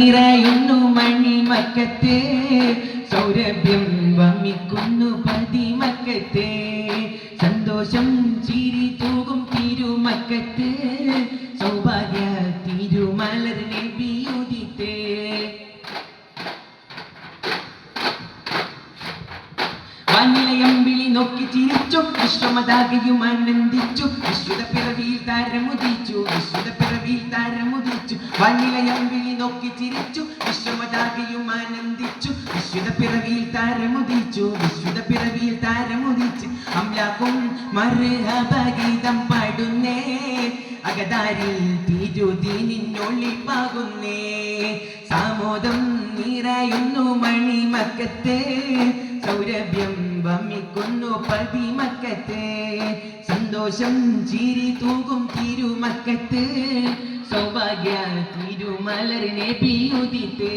നിറയുന്നു മണിമക്കത്തെ സൗരഭ്യം വമിക്കുന്നു പതിമക്കത്തെ സന്തോഷം ചിരി തൂകും തിരുമക്കത്ത് സൗഭാഗ്യ തിരുമലർ നബിയുദിത്തേ വാനിലയമ്പിളി നോക്കി ചിരിച്ചു വിശ്വമതാകയും ആനന്ദിച്ചു വിശ്വത പിറവിയിൽ താരമുദിച്ചു വിശ്വത പിറവിയിൽ താരമുദിച്ചു വാനിലയമ്പിളി നോക്കി ചിരിച്ചു വിശ്വമതാകയും ആനന്ദിച്ചു വിശ്വത പിറവിയിൽ താരമുദിച്ചു വിശ്വത പിറവിയിൽ താരമുദിച്ചു അംലാക്കും മർഹബഗീതം പാടുന്നേ അകതാരിൽ തിരുദീനിന്നൊളിപ്പാകുന്നേ സാമോദം നിറയുന്നു മണിമക്കത്തെ സൗരഭ്യം വമിക്കുന്നു പതിമക്കത്തെ സന്തോഷം ചിരി തൂകും തിരുമക്കത്ത് സൗഭാഗ്യ തിരുമലർ നബിയുദിത്തേ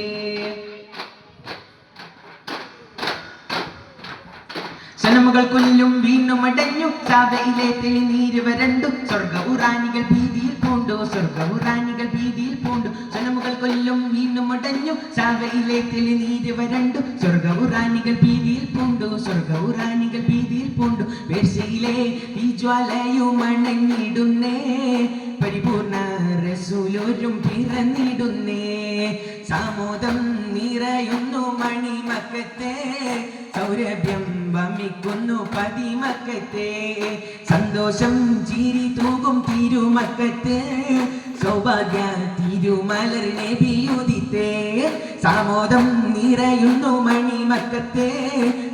സനമുകൾ കൊല്ലും വീണു മടഞ്ഞു സാവയിലെ തെളിനീര് വരണ്ടു സ്വർഗവുറാനികൾ ഭീതിയിൽ പൂണ്ടു സ്വർഗവുറാനികൾ ഭീതിയിൽ പൂണ്ടു സനമുകൾ കൊല്ലും വീണു മടഞ്ഞു സാവയിലെ തെളിനീര് വരണ്ടു സ്വർഗവുറാനികൾ ഭീതിയിൽ പൂണ്ടു സ്വർഗവുറാനികൾ ഭീതിയിൽ പൂണ്ടു പേർഷ്യയിലെ ഈ ജ്വാലയും അണഞ്ഞിടുന്നേ പരിപൂർണ റസൂലോരും പിറന്നിടുന്നേ സാമോദം നിറയുന്നു മണിമക്കത്തെ സൗരഭ്യം വമിക്കുന്നു പതിമക്കത്തെ സന്തോഷം ചിരി തൂകും തിരുമക്കത്തെ സൗഭാഗ്യ തിരുമലർ നബിയുദിത്തേ സാമോദം നിറയുന്നു മണിമക്കത്തെ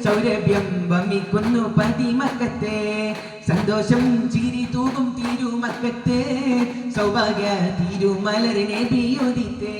സൗരഭ്യം വമിക്കുന്നു പതിമക്കത്തെ സന്തോഷം ചിരി തൂകും തിരുമക്കത്തെ സൗഭാഗ്യ തിരുമലർ നബിയുദിത്തേ